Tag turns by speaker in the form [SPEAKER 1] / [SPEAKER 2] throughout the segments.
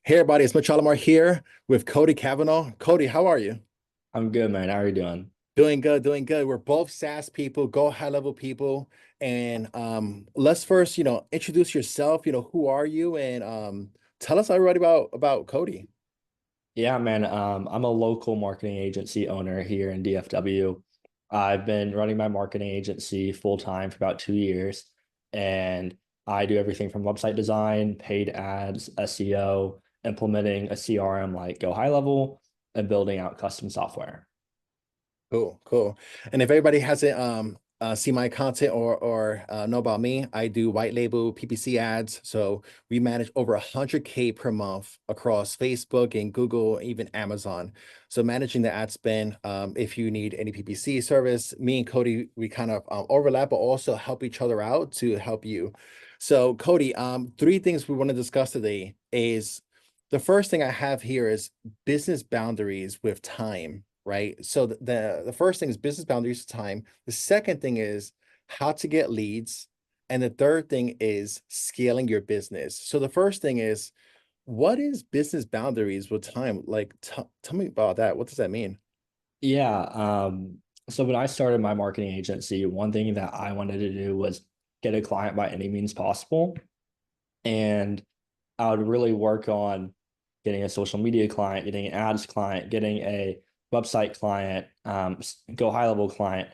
[SPEAKER 1] Hey everybody, it's Alomar here with Cody Cavenaugh. Cody, how are you?
[SPEAKER 2] I'm good, man. How are you doing?
[SPEAKER 1] Doing good, doing good. We're both SaaS people, go high level people. And let's first, introduce yourself. Who are you? And tell us everybody about Cody.
[SPEAKER 2] Yeah, man. I'm a local marketing agency owner here in DFW. I've been running my marketing agency full time for about 2 years, and I do everything from website design, paid ads, SEO, implementing a CRM like GoHighLevel, and building out custom software.
[SPEAKER 1] Cool, cool. And if everybody hasn't seen my content or know about me, I do white label PPC ads. So we manage over 100K per month across Facebook and Google, even Amazon. So managing the ad spend, if you need any PPC service, me and Cody, we kind of overlap, but also help each other out to help you. So Cody, three things we want to discuss today is the first thing I have here is business boundaries with time, right? So the first thing is business boundaries with time. The second thing is how to get leads. And the third thing is scaling your business. So the first thing is, what is business boundaries with time? Like, tell me about that. What does that mean?
[SPEAKER 2] Yeah. So when I started my marketing agency, one thing that I wanted to do was get a client by any means possible. And I would really work on getting a social media client, getting an ads client, getting a website client, GoHighLevel client,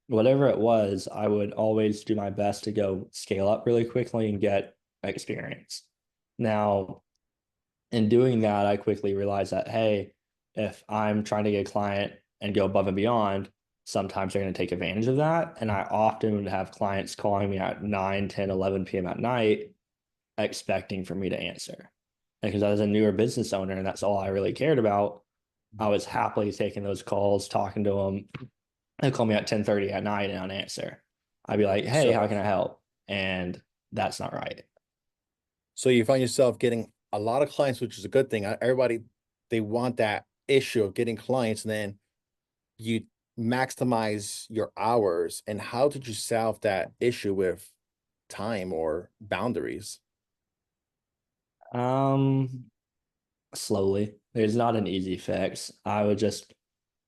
[SPEAKER 2] whatever it was. I would always do my best to go scale up really quickly and get experience. Now, in doing that, I quickly realized that, hey, if I'm trying to get a client and go above and beyond, sometimes they're going to take advantage of that. And I often would have clients calling me at 9, 10, 11 p.m. at night expecting for me to answer. Because I was a newer business owner and that's all I really cared about, I was happily taking those calls, talking to them. They call me at 10:30 at night and I'd answer. I'd be like, hey, how
[SPEAKER 1] So,
[SPEAKER 2] can I help? And that's not right.
[SPEAKER 1] so you find yourself getting a lot of clients, which is a good thing. Everybody, they want that issue of getting clients, and then you maximize your hours. And how did you solve that issue with time or boundaries?
[SPEAKER 2] Um, Slowly. There's not an easy fix. I would just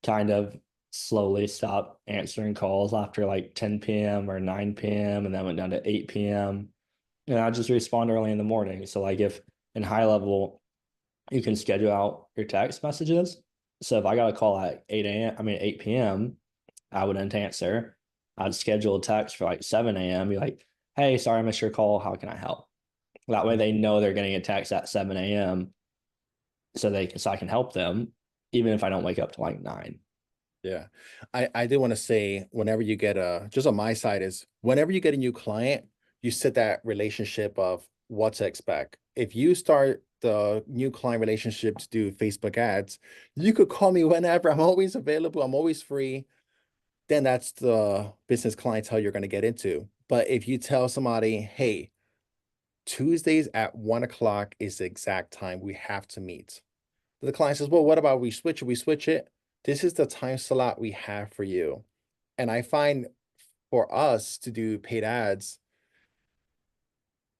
[SPEAKER 2] kind of slowly stop answering calls after like 10 p.m. or 9 p.m. and then went down to 8 p.m. And I just respond early in the morning. So like if in high level, you can schedule out your text messages. So if I got a call at 8 a.m., I mean 8 p.m., I wouldn't answer. I'd schedule a text for like 7 a.m. Be like, hey, sorry, I missed your call. How can I help? That way they know they're getting a text at 7 a.m. So I can help them, even if I don't wake up to like 9.
[SPEAKER 1] Yeah. I do want to say whenever you get just on my side is whenever you get a new client, you set that relationship of what to expect. If you start the new client relationship to do Facebook ads, you could call me whenever. I'm always available. I'm always free. Then that's the business clientele you're going to get into. But if you tell somebody, hey, Tuesdays at 1 o'clock is the exact time we have to meet. The client says, well, what about we switch it? We switch it. This is the time slot we have for you. And I find for us to do paid ads,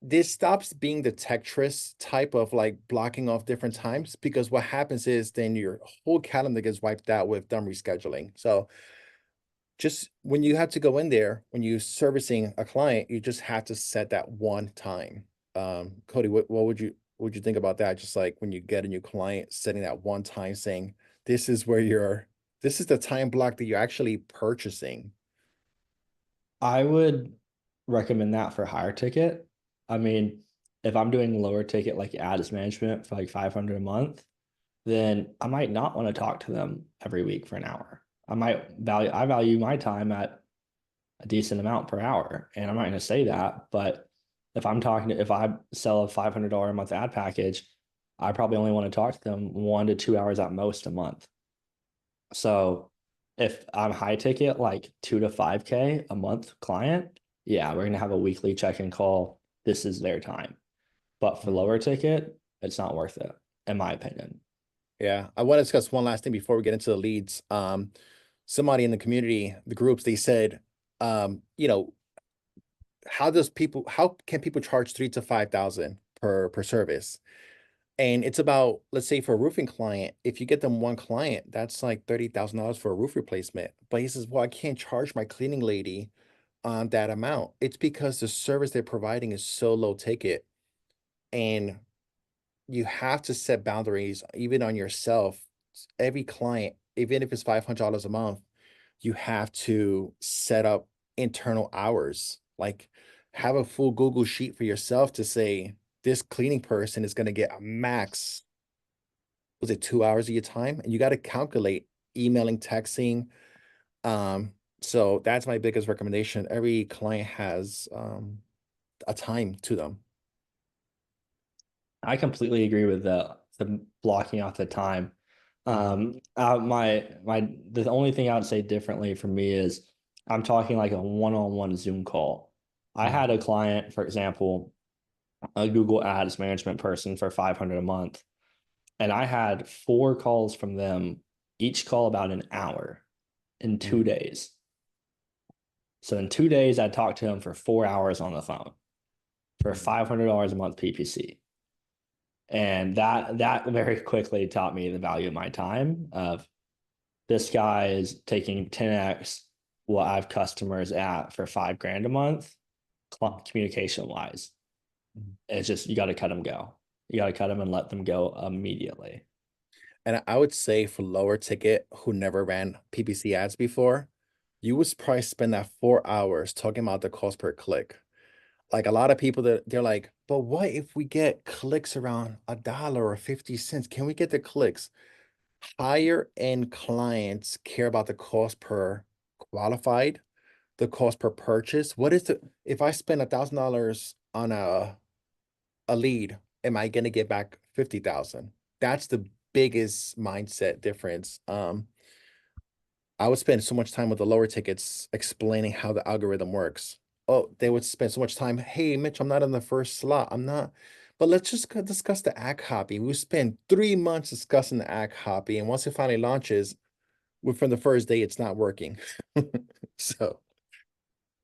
[SPEAKER 1] this stops being the Tetris type of like blocking off different times because what happens is then your whole calendar gets wiped out with dumb rescheduling. So just when you have to go in there, when you're servicing a client, you just have to set that one time. Cody, what would you think about that? Just like when you get a new client, setting that one time saying, this is where this is the time block that you're actually purchasing.
[SPEAKER 2] I would recommend that for higher ticket. I mean, if I'm doing lower ticket like ads management for like 500 a month, then I might not want to talk to them every week for an hour. I value my time at a decent amount per hour. And I'm not going to say that, but if I sell a $500 a month ad package, I probably only want to talk to them 1 to 2 hours at most a month. So if I'm high ticket, like 2 to 5K a month client, yeah, we're going to have a weekly check-in call. This is their time. But for
[SPEAKER 1] Mhm.
[SPEAKER 2] lower ticket, it's not worth it, in my opinion.
[SPEAKER 1] Yeah, I want to discuss one last thing before we get into the leads. Somebody in the community, the groups, they said, um, you know, how can people charge 3 to 5,000 per service? And it's about, let's say for a roofing client, if you get them one client, that's like $30,000 for a roof replacement. But he says, well, I can't charge my cleaning lady on that amount. It's because the service they're providing is so low ticket. And you have to set boundaries even on yourself. Every client, even if it's $500 a month, you have to set up internal hours. Like have a full Google sheet for yourself to say this cleaning person is going to get a max, was it 2 hours of your time? And you got to calculate emailing, texting. So that's my biggest recommendation. Every client has a time to them.
[SPEAKER 2] I completely agree with the blocking off the time.
[SPEAKER 1] Mhm.
[SPEAKER 2] The only thing I would say differently for me is I'm talking like a one-on-one Zoom call. I
[SPEAKER 1] Mhm.
[SPEAKER 2] had a client, for example, a Google Ads management person for 500 a month, and I had 4 calls from them, each call about an hour in two
[SPEAKER 1] Mhm.
[SPEAKER 2] days. So in 2 days, I talked to him for 4 hours on the phone for
[SPEAKER 1] Mhm.
[SPEAKER 2] $500 a month PPC. And that very quickly taught me the value of my time of this guy is taking 10x what I've customers at for 5 grand a month, communication wise.
[SPEAKER 1] Mhm.
[SPEAKER 2] It's just you got to cut them go. You got to cut them and let them go immediately.
[SPEAKER 1] And I would say for lower ticket who never ran PPC ads before, you would probably spend that 4 hours talking about the cost per click. Like a lot of people that they're like, but what if we get clicks around $1 or 50 cents? Can we get the clicks? Higher end clients care about the cost per qualified, the cost per purchase. What is the if I spend $1,000 on a lead, am I gonna get back 50,000? That's the biggest mindset difference. I would spend so much time with the lower tickets explaining how the algorithm works. Oh, they would spend so much time. Hey, Mitch, I'm not in the first slot. I'm not. But let's just discuss the ad copy. We spend 3 months discussing the ad copy, and once it finally launches, from the first day, it's not working. So,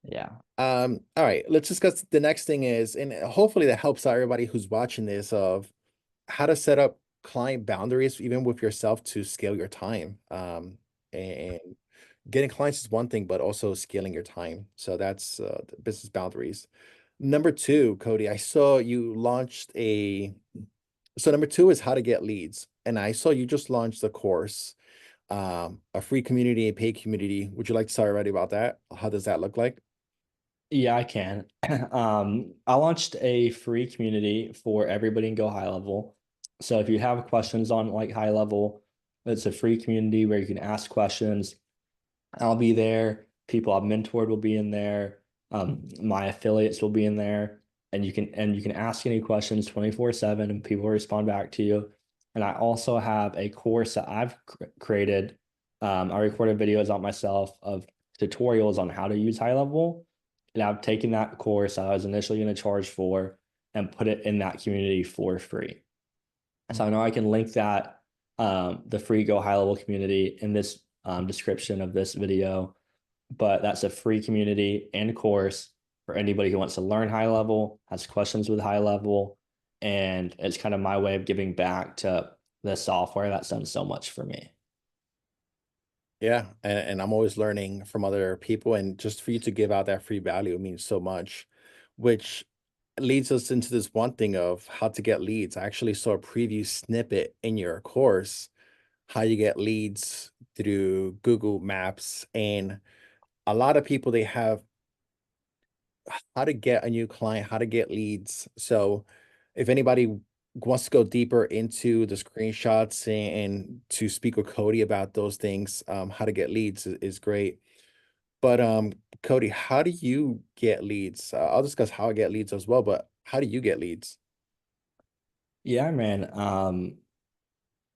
[SPEAKER 2] Yeah.
[SPEAKER 1] all right, let's discuss the next thing is, and hopefully that helps out everybody who's watching this of how to set up client boundaries, even with yourself to scale your time. And getting clients is one thing, but also scaling your time. So that's the business boundaries. Number two, Cody, I saw you launched so number two is how to get leads. And I saw you just launched a course, a free community, a paid community. Would you like to tell everybody about that? How does that look like?
[SPEAKER 2] Yeah, I can. I launched a free community for everybody in GoHighLevel. So if you have questions on like high level, it's a free community where you can ask questions. I'll be there. People I've mentored will be in there. My affiliates will be in there, and you can ask any questions 24/7, and people will respond back to you. And I also have a course that I've created. I recorded videos on myself of tutorials on how to use high level, and I've taken that course I was initially going to charge for and put it in that community for free. So I know I can link that the free Go High Level community in this description of this video, but that's a free community and course for anybody who wants to learn high level, has questions with high level, and it's kind of my way of giving back to the software that's done so much for me.
[SPEAKER 1] Yeah, and I'm always learning from other people, and just for you to give out that free value means so much, which leads us into this one thing of how to get leads. I actually saw a preview snippet in your course, how you get leads through Google Maps, and a lot of people they have how to get a new client, how to get leads. So if anybody wants to go deeper into the screenshots and to speak with Cody about those things, how to get leads is great. But Cody, how do you get leads? I'll discuss how I get leads as well, but how do you get leads?
[SPEAKER 2] Yeah, man.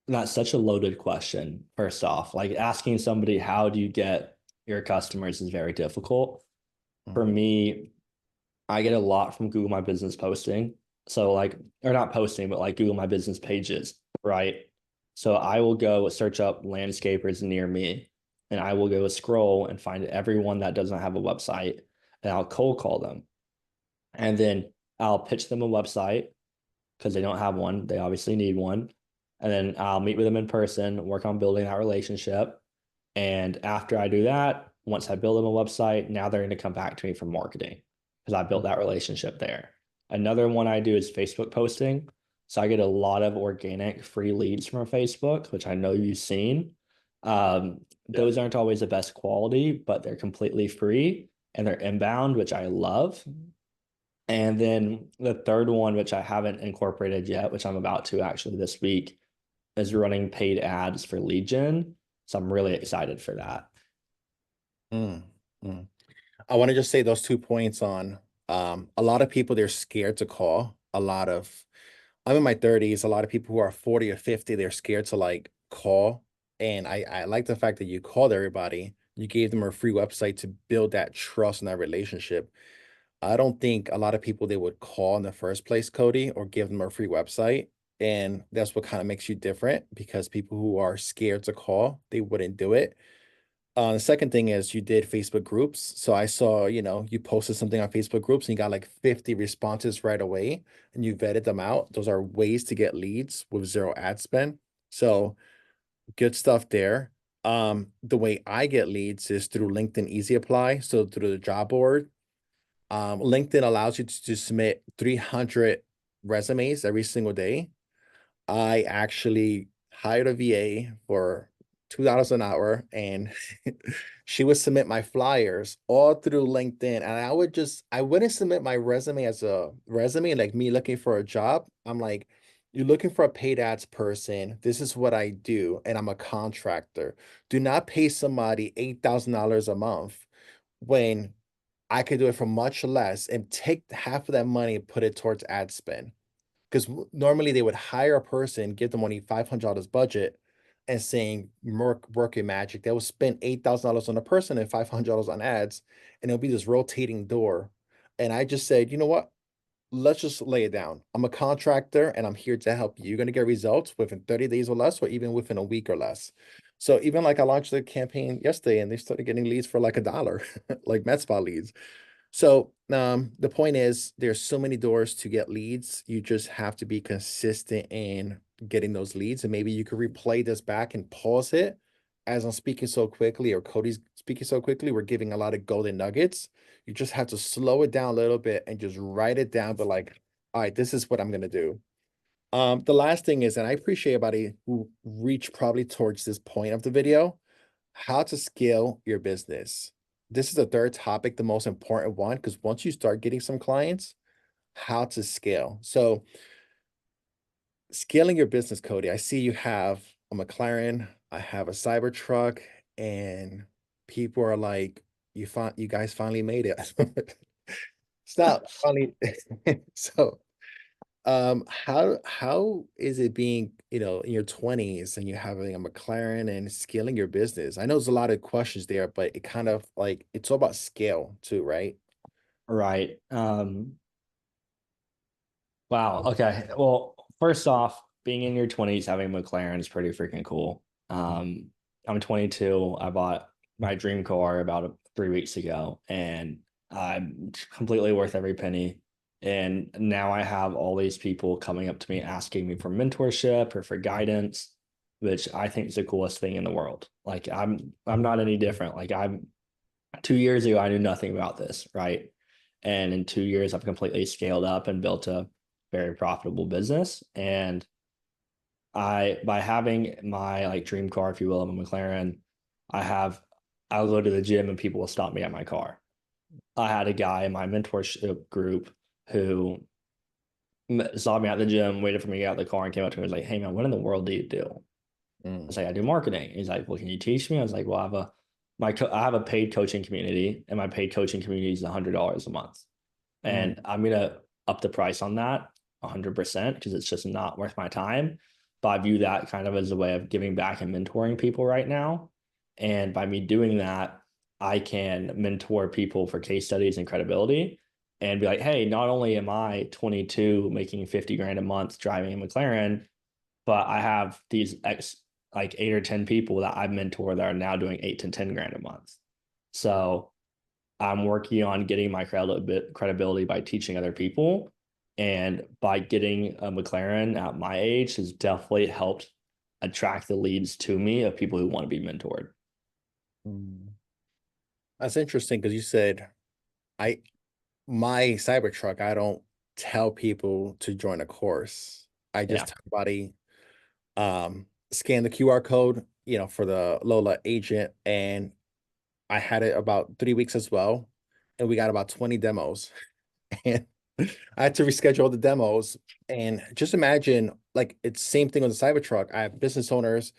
[SPEAKER 2] That's such a loaded question, first off. Like asking somebody, how do you get your customers is very difficult. For
[SPEAKER 1] Mhm.
[SPEAKER 2] me, I get a lot from Google My Business posting. So like, or not posting, but like Google My Business pages, right? So I will go search up landscapers near me and I will go scroll and find everyone that doesn't have a website and I'll cold call them. And then I'll pitch them a website because they don't have one. They obviously need one. And then I'll meet with them in person, work on building that relationship. And after I do that, once I build them a website, now they're going to come back to me for marketing because I built that relationship there. Another one I do is Facebook posting. So I get a lot of organic free leads from Facebook, which I know you've seen.
[SPEAKER 1] Yeah.
[SPEAKER 2] Those aren't always the best quality, but they're completely free and they're inbound, which I love. And then the third one, which I haven't incorporated yet, which I'm about to actually this week, is running paid ads for lead gen. So I'm really excited for that.
[SPEAKER 1] Mm, mm. I want to just say those 2 points on a lot of people, they're scared to call. I'm in my 30s. A lot of people who are 40 or 50, they're scared to like call. And I like the fact that you called everybody. You gave them a free website to build that trust and that relationship. I don't think a lot of people they would call in the first place, Cody, or give them a free website. And that's what kind of makes you different because people who are scared to call, they wouldn't do it. The second thing is you did Facebook groups. So I saw, you posted something on Facebook groups and you got like 50 responses right away and you vetted them out. Those are ways to get leads with zero ad spend. So good stuff there. The way I get leads is through LinkedIn Easy Apply. So through the job board. LinkedIn allows you to submit 300 resumes every single day. I actually hired a VA for $2 an hour and she would submit my flyers all through LinkedIn. And I wouldn't submit my resume as a resume, like me looking for a job. I'm like, you're looking for a paid ads person. This is what I do. And I'm a contractor. Do not pay somebody $8,000 a month when I could do it for much less and take half of that money and put it towards ad spend. Because normally they would hire a person, give them only $500 budget, and saying work your magic. They will spend $8,000 on a person and $500 on ads, and it'll be this rotating door. And I just said, you know what? Let's just lay it down. I'm a contractor and I'm here to help you. You're going to get results within 30 days or less, or even within a week or less. So even like I launched the campaign yesterday and they started getting leads for like $1, like med spa leads. So the point is there's so many doors to get leads. You just have to be consistent in getting those leads. And maybe you could replay this back and pause it as I'm speaking so quickly or Cody's speaking so quickly. We're giving a lot of golden nuggets. You just have to slow it down a little bit and just write it down, but like, all right, this is what I'm gonna do. The last thing is, and I appreciate everybody who reached probably towards this point of the video, how to scale your business. This is the third topic, the most important one, because once you start getting some clients, how to scale. So scaling your business, Cody, I see you have a McLaren, I have a Cybertruck, and people are like, you guys finally made it. Stop, finally. So how is it being, in your 20s and you're having a McLaren and scaling your business? I know there's a lot of questions there, but it kind of like it's all about scale too, right?
[SPEAKER 2] Right. Wow. Okay. Well, first off, being in your 20s, having a McLaren is pretty freaking cool. I'm 22. I bought my dream car about 3 weeks ago, and I'm completely worth every penny. And now I have all these people coming up to me asking me for mentorship or for guidance, which I think is the coolest thing in the world. Like I'm not any different. Like I'm 2 years ago, I knew nothing about this, right? And in 2 years, I've completely scaled up and built a very profitable business. And by having my like dream car, if you will, I'm a McLaren, I have, I'll go to the gym and people will stop me at my car. I had a guy in my mentorship group who saw me at the gym, waited for me to get out of the car and came up to me and was like, "Hey man, what in the world do you do?" I
[SPEAKER 1] Mm,
[SPEAKER 2] was like, "I do marketing." He's like, "Well, can you teach me?" I was like, "Well, I have a paid coaching community, and my paid coaching community is $100 a month,
[SPEAKER 1] mm,
[SPEAKER 2] and I'm gonna up the price on that 100% because it's just not worth my time." But I view that kind of as a way of giving back and mentoring people right now. And by me doing that, I can mentor people for case studies and credibility and be like, "Hey, not only am I 22 making 50 grand a month driving a McLaren, but I have these like 8 or 10 people that I mentor that are now doing 8 to 10 grand a month." So I'm working on getting my credibility by teaching other people. And by getting a McLaren at my age has definitely helped attract the leads to me of people who want to be mentored.
[SPEAKER 1] Mm. That's interesting because you said I my Cybertruck, I don't tell people to join a course. I
[SPEAKER 2] Yeah.
[SPEAKER 1] just tell everybody scan the QR code, for the Lola agent. And I had it about 3 weeks as well. And we got about 20 demos. And I had to reschedule the demos. And just imagine, like, it's same thing on the Cybertruck. I have business owners.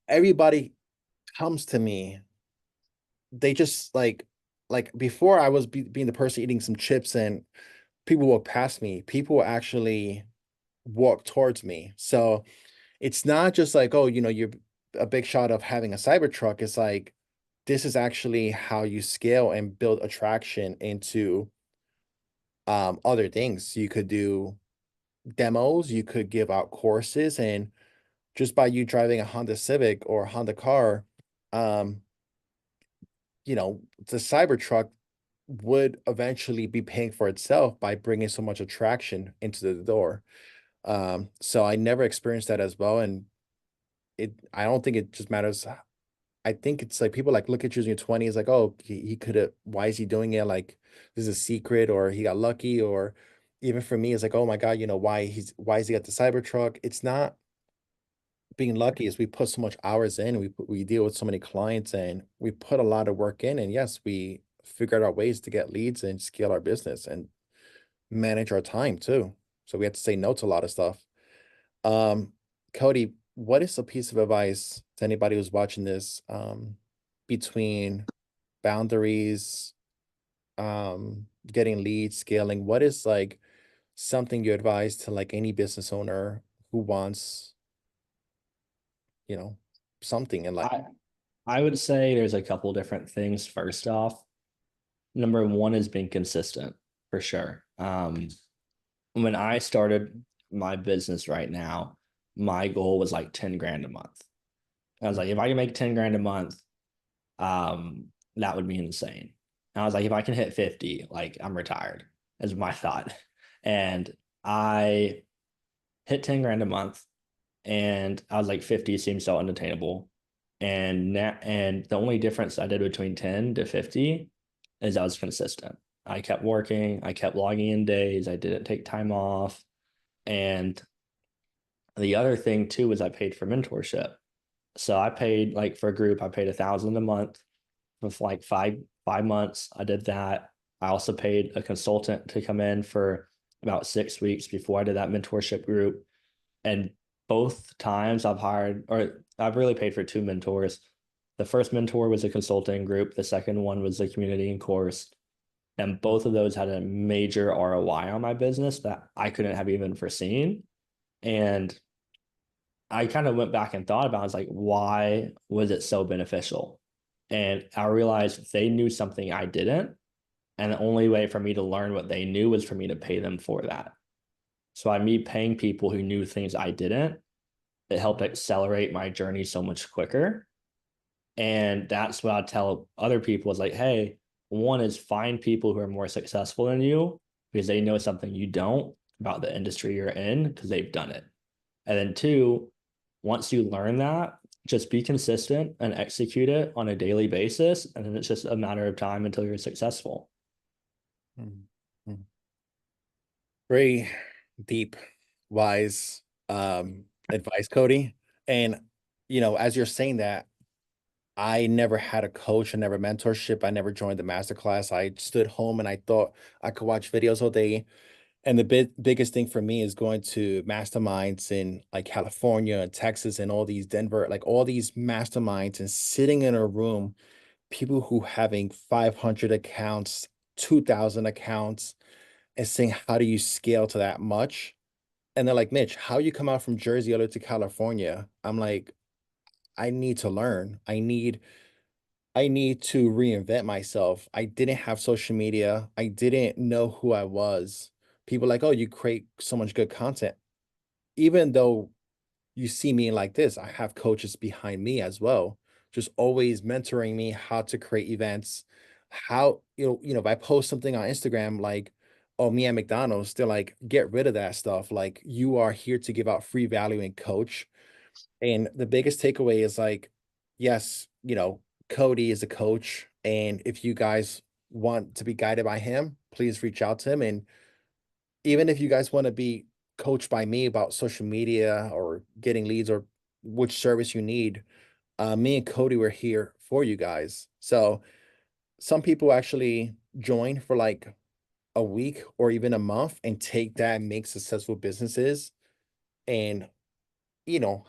[SPEAKER 1] Everybody comes to me. They just like before I was being the person eating some chips and people walk past me. People actually walk towards me. So it's not just like, oh, you're a big shot of having a Cybertruck. It's like this is actually how you scale and build attraction into other things. You could do demos, you could give out courses, and just by you driving a Honda Civic or a Honda car, um, the Cybertruck would eventually be paying for itself by bringing so much attraction into the door. So I never experienced that as well, and I don't think it just matters. I think it's like people like look at you in your 20s, like, oh, he could have, why is he doing it? Like, this is a secret, or he got lucky, or even for me, it's like, oh my God, why is he at the Cybertruck? It's not being lucky, is we put so much hours in, we deal with so many clients, and we put a lot of work in, and yes, we figured out ways to get leads and scale our business and manage our time too. So we have to say no to a lot of stuff. Um, Cody, what is a piece of advice to anybody who's watching this, between boundaries, getting leads, scaling? What is like something you advise to like any business owner who wants, you know, something in life?
[SPEAKER 2] I I would say there's a couple different things. First off, number one is being consistent for sure. When I started my business right now, my goal was like 10 grand a month. I was like, if I can make 10 grand a month, that would be insane. And I was like, if I can hit 50, like I'm retired, is my thought. And I hit 10 grand a month, and I was like, 50 seems so unattainable. And the only difference I did between 10 to 50 is I was consistent. I kept working, I kept logging in days, I didn't take time off. And the other thing too was I paid for mentorship. So I paid like for a group, I paid 1,000 a month with like five months. I did that. I also paid a consultant to come in for about 6 weeks before I did that mentorship group. And both times I've really paid for two mentors. The first mentor was a consulting group. The second one was a community and course. And both of those had a major ROI on my business that I couldn't have even foreseen. And I kind of went back and thought about it. I was like, why was it so beneficial? And I realized they knew something I didn't. And the only way for me to learn what they knew was for me to pay them for that. So by me paying people who knew things I didn't, it helped accelerate my journey so much quicker. And that's what I tell other people is like, hey, one is find people who are more successful than you because they know something you don't about the industry you're in because they've done it. And then two, once you learn that, just be consistent and execute it on a daily basis. And then it's just a matter of time until you're successful.
[SPEAKER 1] Mhm. Mhm. Very deep, wise advice, Cody. And as you're saying that, I never had a coach, I never mentorship, I never joined the master class. I stood home and I thought I could watch videos all day. And the biggest thing for me is going to masterminds in like California and Texas and all these Denver, like all these masterminds, and sitting in a room, people who having 500 accounts, 2,000 accounts, and saying, how do you scale to that much? And they're like, Mitch, how you come out from Jersey all the way to California? I'm like, I need to learn. I need to reinvent myself. I didn't have social media. I didn't know who I was. People like, oh, you create so much good content. Even though you see me like this, I have coaches behind me as well, just always mentoring me how to create events. How, if I post something on Instagram, like, oh, me at McDonald's, they're like, get rid of that stuff. Like, you are here to give out free value and coach. And the biggest takeaway is like, yes, Cody is a coach. And if you guys want to be guided by him, please reach out to him. And even if you guys want to be coached by me about social media or getting leads or which service you need, me and Cody were here for you guys. So some people actually join for like a week or even a month and take that and make successful businesses and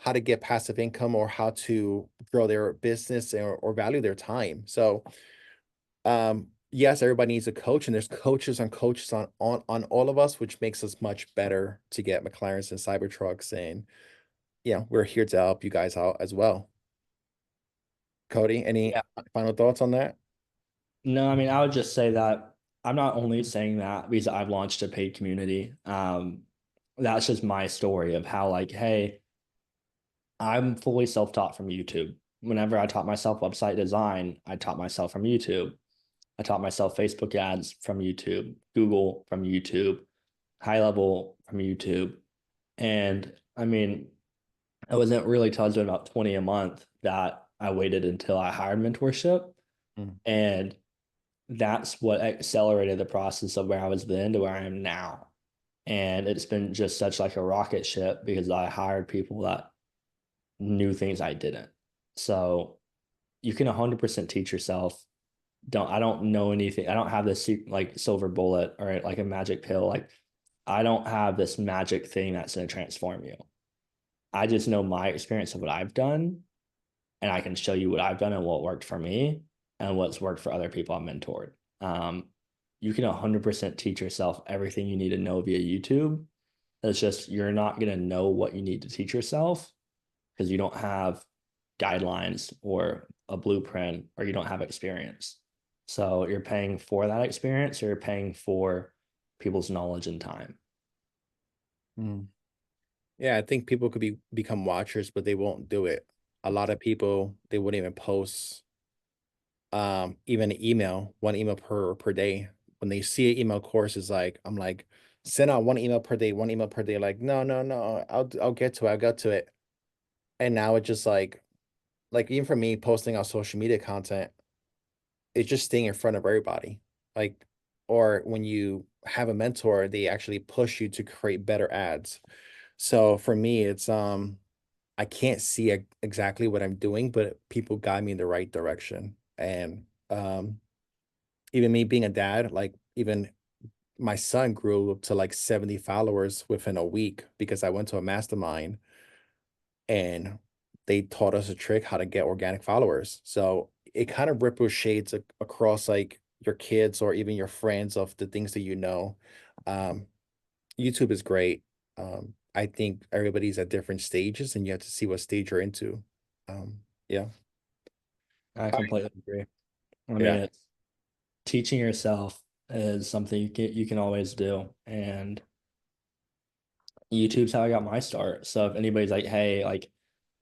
[SPEAKER 1] how to get passive income or how to grow their business or value their time. So yes, everybody needs a coach, and there's coaches and coaches on all of us, which makes us much better to get McLarens and Cybertrucks. And we're here to help you guys out as well. Cody, any
[SPEAKER 2] Yeah.
[SPEAKER 1] final thoughts on that?
[SPEAKER 2] No, I mean, I would just say that I'm not only saying that because I've launched a paid community. That's just my story of how, like, hey, I'm fully self-taught from YouTube. Whenever I taught myself website design, I taught myself from YouTube. I taught myself Facebook ads from YouTube, Google from YouTube, GoHighLevel from YouTube. And I mean, I wasn't really till I was doing about 20 a month that I waited until I hired mentorship.
[SPEAKER 1] Mm.
[SPEAKER 2] And that's what accelerated the process of where I was then to where I am now. And it's been just such like a rocket ship because I hired people that knew things I didn't. So you can 100% teach yourself. I don't know anything. I don't have this like silver bullet or like a magic pill. Like I don't have this magic thing that's going to transform you. I just know my experience of what I've done, and I can show you what I've done and what worked for me and what's worked for other people I've mentored. You can 100% teach yourself everything you need to know via YouTube. It's just you're not going to know what you need to teach yourself because you don't have guidelines or a blueprint or you don't have experience. So you're paying for that experience or you're paying for people's knowledge and time.
[SPEAKER 1] Mm. Yeah, I think people could become watchers, but they won't do it. A lot of people, they wouldn't even post even an email, one email per day. When they see an email course is like, I'm like, send out one email per day, one email per day. Like, no, no, no, I'll get to it. I'll get to it. And now it's just like even for me posting on social media content, it's just staying in front of everybody. Like, or when you have a mentor, they actually push you to create better ads. So for me, it's I can't see exactly what I'm doing, but people guide me in the right direction. And even me being a dad, like even my son grew up to like 70 followers within a week because I went to a mastermind and they taught us a trick how to get organic followers. So it kind of ripples shades across like your kids or even your friends of the things that you know. Um, YouTube is great. I think everybody's at different stages and you have to see what stage you're into. Yeah.
[SPEAKER 2] I
[SPEAKER 1] All
[SPEAKER 2] completely agree. I
[SPEAKER 1] right.
[SPEAKER 2] mean,
[SPEAKER 1] Yeah.
[SPEAKER 2] it's teaching yourself is something you can always do. And YouTube's how I got my start. So if anybody's like, hey, like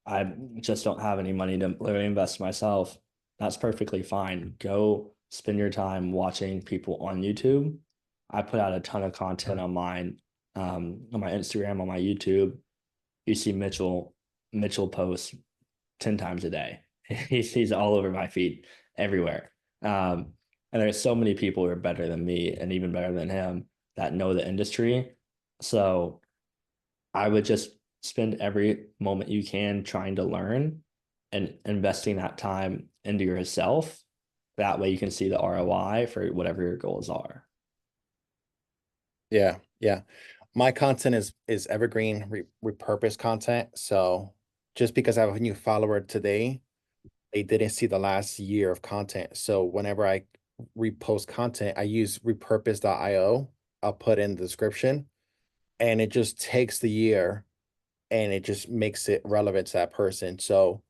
[SPEAKER 2] I just don't have any money to literally invest myself, that's perfectly fine. Go spend your time watching people on YouTube. I put out a ton of content on my Instagram, on my YouTube. You see Mitchell posts 10 times a day. He's all over my feed everywhere. And there's so many people who are better than me and even better than him that know the industry. So I would just spend every moment you can trying to learn and investing that time into yourself. That way you can see the ROI for whatever your goals are.
[SPEAKER 1] Yeah. Yeah. My content is evergreen, repurposed content. So just because I have a new follower today, they didn't see the last year of content. So whenever I repost content, I use repurpose.io. I'll put in the description and it just takes the year and it just makes it relevant to that person. So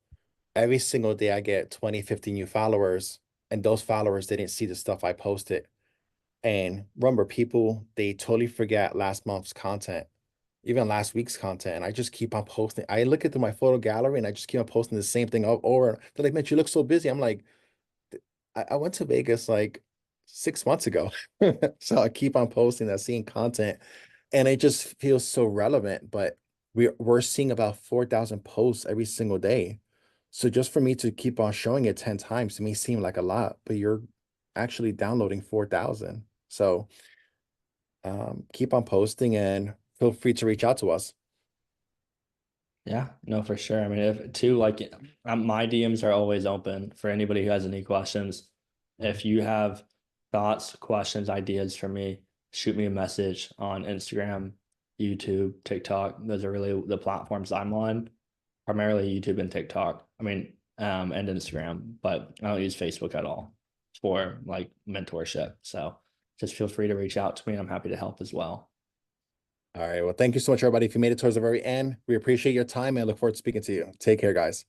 [SPEAKER 1] every single day I get 20, 50 new followers, and those followers didn't see the stuff I posted. And remember, people, they totally forget last month's content, even last week's content. And I just keep on posting. I look into my photo gallery and I just keep on posting the same thing over. They're like, man, you look so busy. I'm like, I went to Vegas like 6 months ago. So I keep on posting that, seeing content, and it just feels so relevant. But we're seeing about 4,000 posts every single day. So just for me to keep on showing it 10 times to me seem like a lot, but you're actually downloading 4,000. So keep on posting and feel free to reach out to us.
[SPEAKER 2] Yeah, no, for sure. I mean, if too, like my DMs are always open for anybody who has any questions. If you have thoughts, questions, ideas for me, shoot me a message on Instagram, YouTube, TikTok. Those are really the platforms I'm on, primarily YouTube and TikTok. I mean, and Instagram, but I don't use Facebook at all for like mentorship. So just feel free to reach out to me. I'm happy to help as well.
[SPEAKER 1] All right. Well, thank you so much, everybody. If you made it towards the very end, we appreciate your time and look forward to speaking to you. Take care, guys.